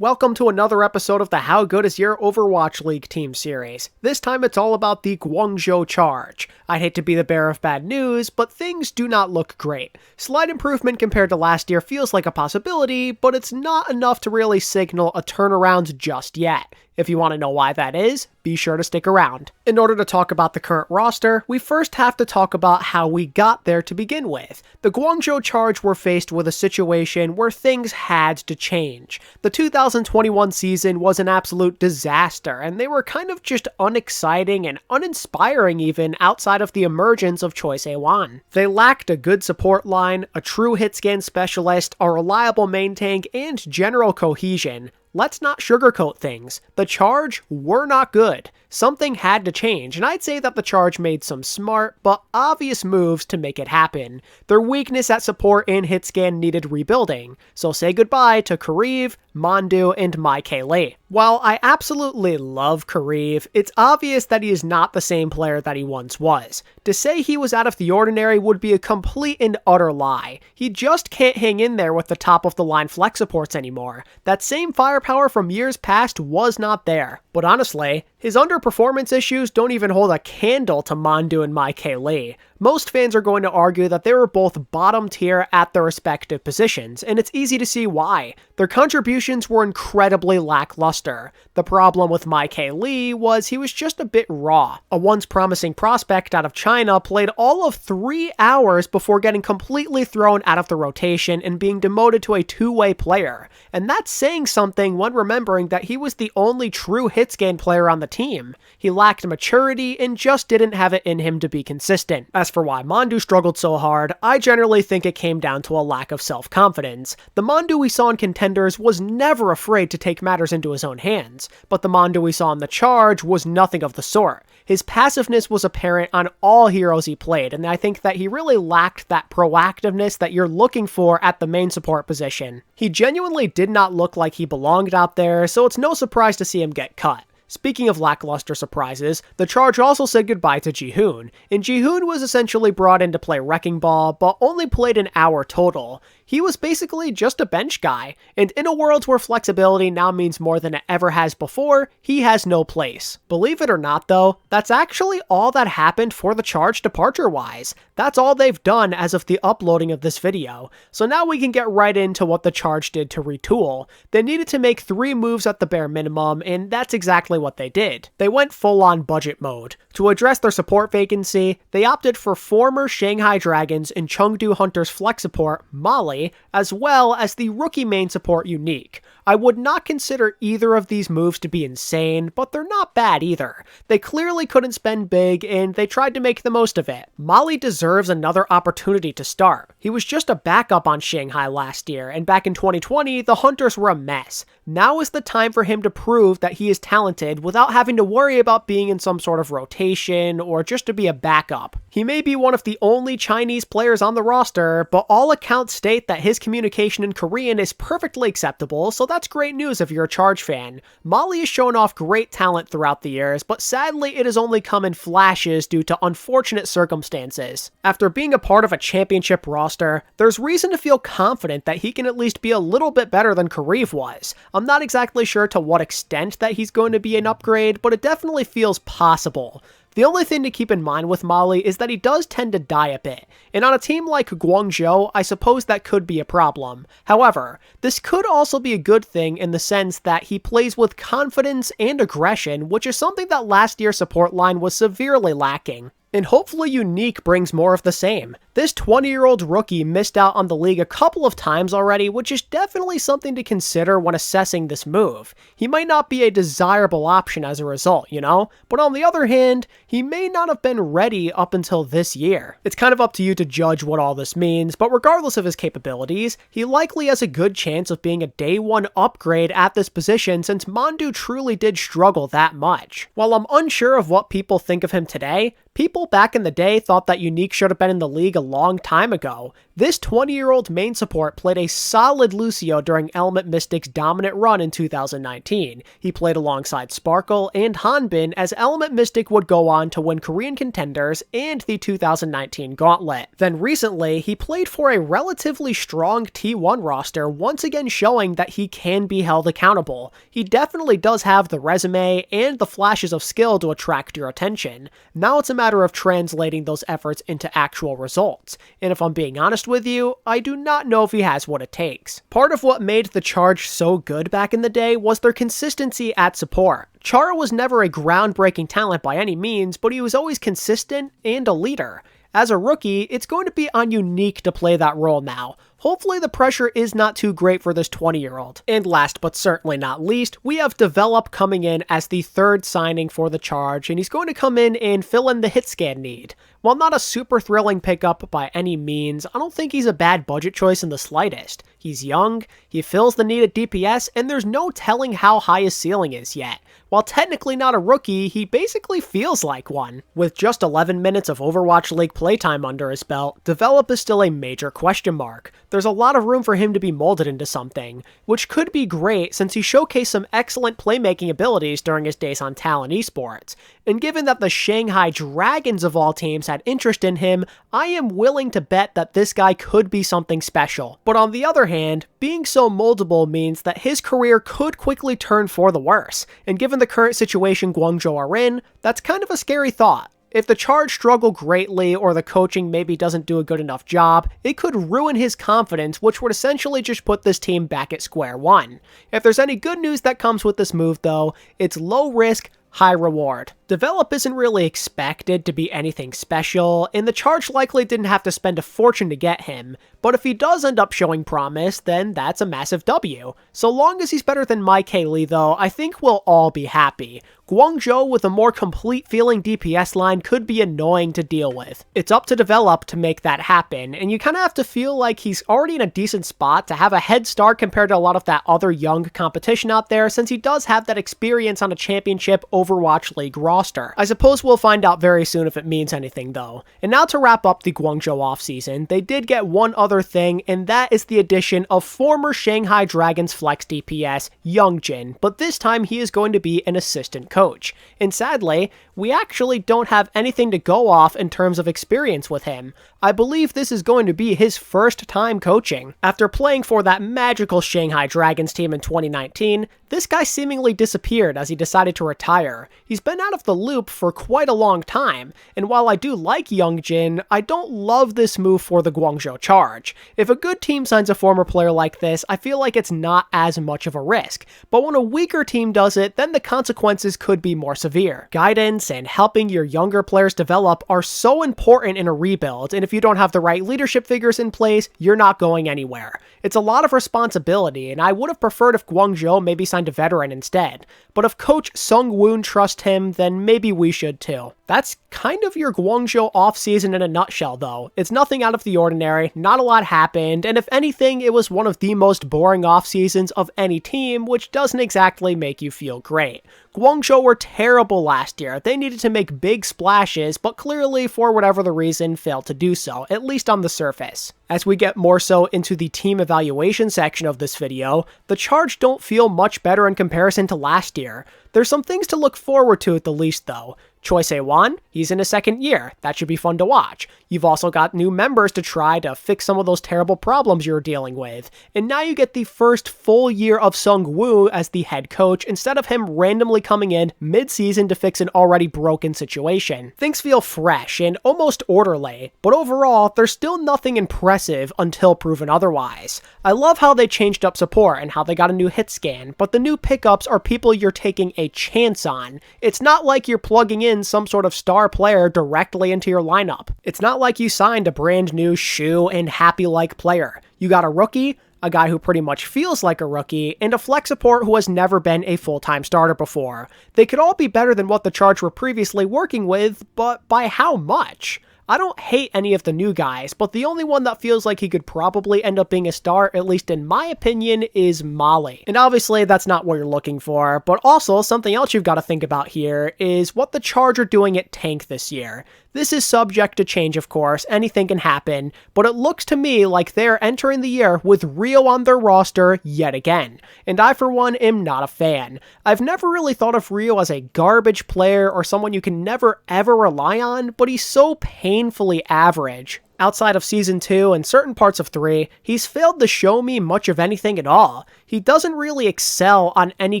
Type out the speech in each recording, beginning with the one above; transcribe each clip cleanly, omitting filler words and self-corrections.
Welcome to another episode of the How Good Is Your Overwatch League team series. This time it's all about the Guangzhou Charge. I hate to be the bearer of bad news, but things do not look great. Slight improvement compared to last year feels like a possibility, but it's not enough to really signal a turnaround just yet. If you want to know why that is, be sure to stick around. In order to talk about the current roster, we first have to talk about how we got there to begin with. The Guangzhou Charge were faced with a situation where things had to change. The 2021 season was an absolute disaster, and they were kind of just unexciting and uninspiring even outside of the emergence of Choice A1. They lacked a good support line, a true hit scan specialist, a reliable main tank, and general cohesion. Let's not sugarcoat things. The Charge were not good. Something had to change, and I'd say that the Charge made some smart but obvious moves to make it happen. Their weakness at support and hitscan needed rebuilding, so say goodbye to Kariv, Mandu, and Lee. While I absolutely love Kariv, it's obvious that he is not the same player that he once was. To say he was out of the ordinary would be a complete and utter lie. He just can't hang in there with the top of the line flex supports anymore. That same firepower from years past was not there. But honestly, his underperformance issues don't even hold a candle to Mandu and Lee. Most fans are going to argue that they were both bottom tier at their respective positions, and it's easy to see why. Their contributions were incredibly lackluster. The problem with Lee was he was just a bit raw. A once promising prospect out of China played all of 3 hours before getting completely thrown out of the rotation and being demoted to a two-way player. And that's saying something when remembering that he was the only true hitscan player on the team. He lacked maturity and just didn't have it in him to be consistent. As for why Mandu struggled so hard, I generally think it came down to a lack of self-confidence. The Mandu we saw in Contenders was never afraid to take matters into his own hands, but the Mandu we saw in the Charge was nothing of the sort. His passiveness was apparent on all heroes he played, and I think that he really lacked that proactiveness that you're looking for at the main support position. He genuinely did not look like he belonged out there, so it's no surprise to see him get cut. Speaking of lackluster surprises, the Charge also said goodbye to Jihoon, and Jihoon was essentially brought in to play Wrecking Ball, but only played an hour total. He was basically just a bench guy, and in a world where flexibility now means more than it ever has before, he has no place. Believe it or not though, that's actually all that happened for the Charge departure-wise. That's all they've done as of the uploading of this video. So now we can get right into what the Charge did to retool. They needed to make 3 moves at the bare minimum, and that's exactly what they did. They went full-on budget mode. To address their support vacancy, they opted for former Shanghai Dragons and Chengdu Hunters flex support, Molly, as well as the rookie main support Unique. I would not consider either of these moves to be insane, but they're not bad either. They clearly couldn't spend big, and they tried to make the most of it. Molly deserves another opportunity to start. He was just a backup on Shanghai last year, and back in 2020, the Hunters were a mess. Now is the time for him to prove that he is talented without having to worry about being in some sort of rotation or just to be a backup. He may be one of the only Chinese players on the roster, but all accounts state that his communication in Korean is perfectly acceptable, so that's great news if you're a Charge fan. Molly has shown off great talent throughout the years, but sadly it has only come in flashes due to unfortunate circumstances. After being a part of a championship roster, there's reason to feel confident that he can at least be a little bit better than Kariv was. I'm not exactly sure to what extent that he's going to be an upgrade, but it definitely feels possible. The only thing to keep in mind with Molly is that he does tend to die a bit, and on a team like Guangzhou, I suppose that could be a problem. However, this could also be a good thing in the sense that he plays with confidence and aggression, which is something that last year's support line was severely lacking. And hopefully Unique brings more of the same. This 20-year-old rookie missed out on the league a couple of times already, which is definitely something to consider when assessing this move. He might not be a desirable option as a result, you know? But on the other hand, he may not have been ready up until this year. It's kind of up to you to judge what all this means, but regardless of his capabilities, he likely has a good chance of being a day 1 upgrade at this position since Mandu truly did struggle that much. While I'm unsure of what people think of him today, People back in the day thought that Unique should have been in the league a long time ago. This 20-year-old main support played a solid Lucio during Element Mystic's dominant run in 2019. He played alongside Sparkle and Hanbin as Element Mystic would go on to win Korean Contenders and the 2019 Gauntlet. Then recently, he played for a relatively strong T1 roster, once again showing that he can be held accountable. He definitely does have the resume and the flashes of skill to attract your attention. Now it's a matter of translating those efforts into actual results. And if I'm being honest with you, I do not know if he has what it takes. Part of what made the Charge so good back in the day was their consistency at support. Chara was never a groundbreaking talent by any means, but he was always consistent and a leader. As a rookie, it's going to be on Unique to play that role now. Hopefully the pressure is not too great for this 20-year-old. And last but certainly not least, we have Develop coming in as the third signing for the Charge, and he's going to come in and fill in the hit scan need. While not a super thrilling pickup by any means, I don't think he's a bad budget choice in the slightest. He's young, he fills the need at DPS, and there's no telling how high his ceiling is yet. While technically not a rookie, he basically feels like one. With just 11 minutes of Overwatch League playtime under his belt, Develop is still a major question mark. There's a lot of room for him to be molded into something, which could be great since he showcased some excellent playmaking abilities during his days on Talon Esports. And given that the Shanghai Dragons of all teams had interest in him, I am willing to bet that this guy could be something special. But on the other hand, being so moldable means that his career could quickly turn for the worse, and given the current situation Guangzhou are in, that's kind of a scary thought. If the Charge struggle greatly or the coaching maybe doesn't do a good enough job, it could ruin his confidence, which would essentially just put this team back at square one. If there's any good news that comes with this move though, it's low risk, high reward. Develop isn't really expected to be anything special, and the Charge likely didn't have to spend a fortune to get him, but if he does end up showing promise, then that's a massive W. So long as he's better than My Kaylee though, I think we'll all be happy. Guangzhou with a more complete feeling DPS line could be annoying to deal with. It's up to Develop to make that happen, and you kind of have to feel like he's already in a decent spot to have a head start compared to a lot of that other young competition out there, since he does have that experience on a championship Overwatch League roster. I suppose we'll find out very soon if it means anything though. And now to wrap up the Guangzhou offseason, they did get one other thing, and that is the addition of former Shanghai Dragons flex DPS, Youngjin, but this time he is going to be an assistant coach. And sadly, we actually don't have anything to go off in terms of experience with him. I believe this is going to be his first time coaching. After playing for that magical Shanghai Dragons team in 2019, this guy seemingly disappeared as he decided to retire. He's been out of the loop for quite a long time, and while I do like Youngjin, I don't love this move for the Guangzhou Charge. If a good team signs a former player like this, I feel like it's not as much of a risk, but when a weaker team does it, then the consequences could be more severe. Guidance and helping your younger players develop are so important in a rebuild, and if you don't have the right leadership figures in place, you're not going anywhere. It's a lot of responsibility, and I would have preferred if Guangzhou maybe signed a veteran instead, but if Coach Sung-Woon trusts him, then maybe we should too. That's kind of your Guangzhou offseason in a nutshell though. It's nothing out of the ordinary, not a lot happened, and if anything, it was one of the most boring offseasons of any team, which doesn't exactly make you feel great. Guangzhou were terrible last year. They needed to make big splashes, but clearly, for whatever the reason, failed to do so, at least on the surface. As we get more so into the team evaluation section of this video, the Charge don't feel much better in comparison to last year. There's some things to look forward to at the least though. Choi Se-won, he's in his second year. That should be fun to watch. You've also got new members to try to fix some of those terrible problems you're dealing with. And now you get the first full year of Sung-Woo as the head coach instead of him randomly coming in mid-season to fix an already broken situation. Things feel fresh and almost orderly, but overall, there's still nothing impressive until proven otherwise. I love how they changed up support and how they got a new hit scan, but the new pickups are people you're taking a chance on. It's not like you're plugging in some sort of star player directly into your lineup. It's not like you signed a brand new Shu and Happy-like player. You got a rookie, a guy who pretty much feels like a rookie, and a flex support who has never been a full-time starter before. They could all be better than what the Charge were previously working with, but by how much? I don't hate any of the new guys, but the only one that feels like he could probably end up being a star, at least in my opinion, is Molly. And obviously that's not what you're looking for, but also something else you've got to think about here is what the Charge are doing at tank this year. This is subject to change, of course, anything can happen, but it looks to me like they're entering the year with Rio on their roster yet again, and I for one am not a fan. I've never really thought of Rio as a garbage player or someone you can never ever rely on, but he's so painfully average. Outside of Season 2 and certain parts of 3, he's failed to show me much of anything at all. He doesn't really excel on any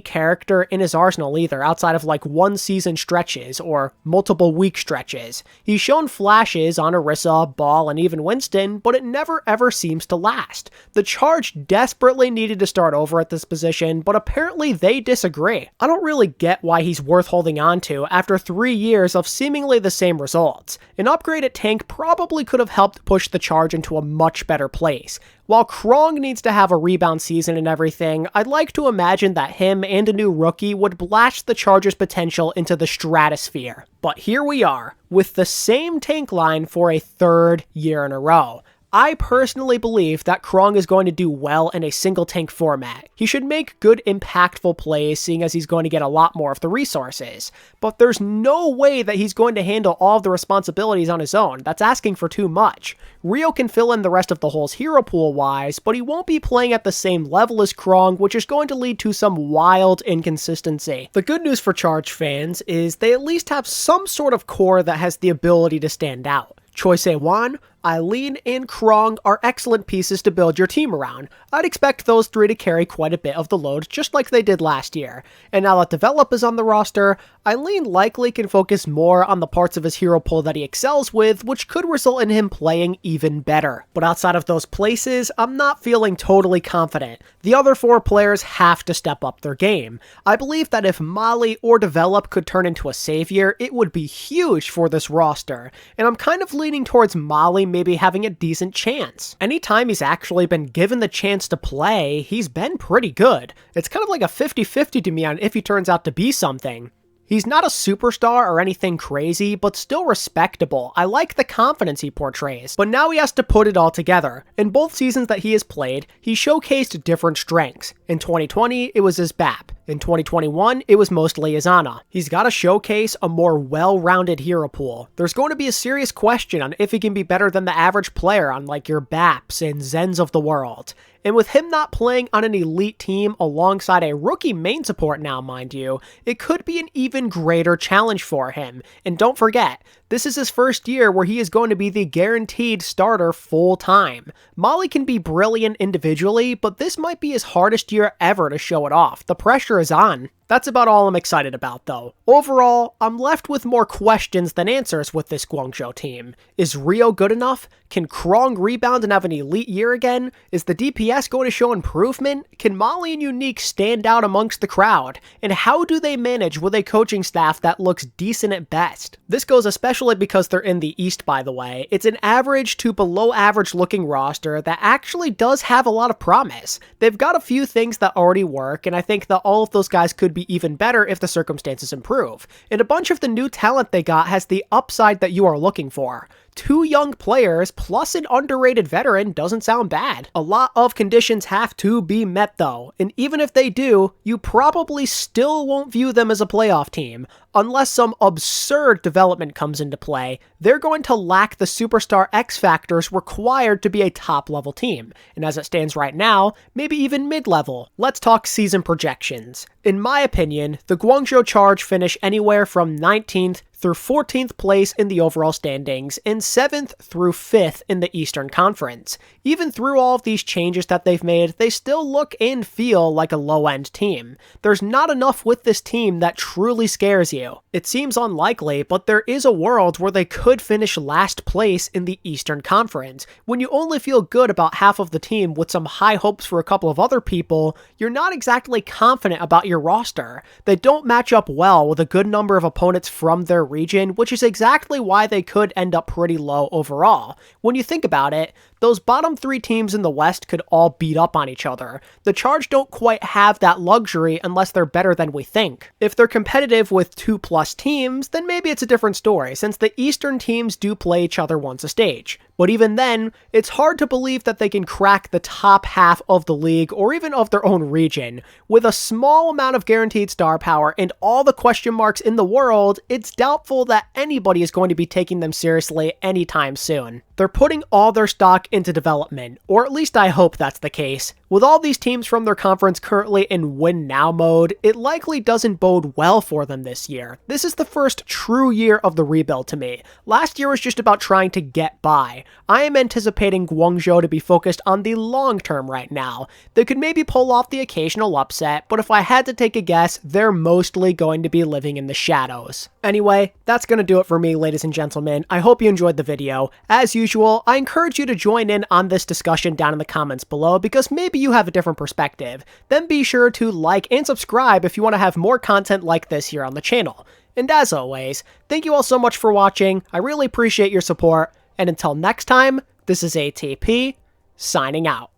character in his arsenal either, outside of like one season stretches or multiple week stretches. He's shown flashes on Orisa, Ball, and even Winston, but it never ever seems to last. The Charge desperately needed to start over at this position, but apparently they disagree. I don't really get why he's worth holding on to after 3 years of seemingly the same results. An upgrade at tank probably could have helped push the Charge into a much better place. While Krong needs to have a rebound season and everything, I'd like to imagine that him and a new rookie would blast the Charge's potential into the stratosphere. But here we are, with the same tank line for a 3rd year in a row. I personally believe that Krong is going to do well in a single tank format. He should make good impactful plays, seeing as he's going to get a lot more of the resources. But there's no way that he's going to handle all of the responsibilities on his own. That's asking for too much. Rio can fill in the rest of the holes hero pool wise, but he won't be playing at the same level as Krong, which is going to lead to some wild inconsistency. The good news for Charge fans is they at least have some sort of core that has the ability to stand out. Choi Se-wan, Eileen, and Krong are excellent pieces to build your team around. I'd expect those 3 to carry quite a bit of the load, just like they did last year. And now that Develop is on the roster, Eileen likely can focus more on the parts of his hero pool that he excels with, which could result in him playing even better. But outside of those places, I'm not feeling totally confident. The other 4 players have to step up their game. I believe that if Molly or Develop could turn into a savior, it would be huge for this roster. And I'm kind of leaning towards Molly maybe having a decent chance. Anytime he's actually been given the chance to play, he's been pretty good. It's kind of like a 50-50 to me on if he turns out to be something. He's not a superstar or anything crazy, but still respectable. I like the confidence he portrays. But now he has to put it all together. In both seasons that he has played, he showcased different strengths. In 2020, it was his BAP. In 2021, it was mostly his Ana. He's got to showcase a more well-rounded hero pool. There's going to be a serious question on if he can be better than the average player on like your BAPs and Zens of the world. And with him not playing on an elite team alongside a rookie main support now, mind you, it could be an even greater challenge for him. And don't forget, this is his first year where he is going to be the guaranteed starter full-time. Molly can be brilliant individually, but this might be his hardest year ever to show it off. The pressure is on. That's about all I'm excited about, though. Overall, I'm left with more questions than answers with this Guangzhou team. Is Rio good enough? Can Krong rebound and have an elite year again? Is the DPS going to show improvement? Can Molly and Unique stand out amongst the crowd? And how do they manage with a coaching staff that looks decent at best? This goes especially because they're in the East, by the way. It's an average to below average looking roster that actually does have a lot of promise. They've got a few things that already work, and I think that all of those guys could be even better if the circumstances improve. And a bunch of the new talent they got has the upside that you are looking for. 2 young players plus an underrated veteran doesn't sound bad. A lot of conditions have to be met though, and even if they do, you probably still won't view them as a playoff team. Unless some absurd development comes into play, they're going to lack the superstar X factors required to be a top-level team. And as it stands right now, maybe even mid-level. Let's talk season projections. In my opinion, the Guangzhou Charge finish anywhere from 19th through 14th place in the overall standings, and 7th through 5th in the Eastern Conference. Even through all of these changes that they've made, they still look and feel like a low-end team. There's not enough with this team that truly scares you. It seems unlikely, but there is a world where they could finish last place in the Eastern Conference. When you only feel good about half of the team with some high hopes for a couple of other people, you're not exactly confident about your roster. They don't match up well with a good number of opponents from their region, which is exactly why they could end up pretty low overall. When you think about it, those bottom 3 teams in the West could all beat up on each other. The Charge don't quite have that luxury unless they're better than we think. If they're competitive with 2+ teams, then maybe it's a different story, since the Eastern teams do play each other once a stage. But even then, it's hard to believe that they can crack the top half of the league or even of their own region. With a small amount of guaranteed star power and all the question marks in the world, it's doubtful that anybody is going to be taking them seriously anytime soon. They're putting all their stock into development, or at least I hope that's the case. With all these teams from their conference currently in win now mode, it likely doesn't bode well for them this year. This is the first true year of the rebuild to me. Last year was just about trying to get by. I am anticipating Guangzhou to be focused on the long term right now. They could maybe pull off the occasional upset, but if I had to take a guess, they're mostly going to be living in the shadows. Anyway, that's gonna do it for me, ladies and gentlemen. I hope you enjoyed the video. As usual, I encourage you to join in on this discussion down in the comments below because maybe you have a different perspective. Then be sure to like and subscribe if you want to have more content like this here on the channel. And as always, thank you all so much for watching. I really appreciate your support. And until next time, this is ATP, signing out.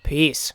Peace.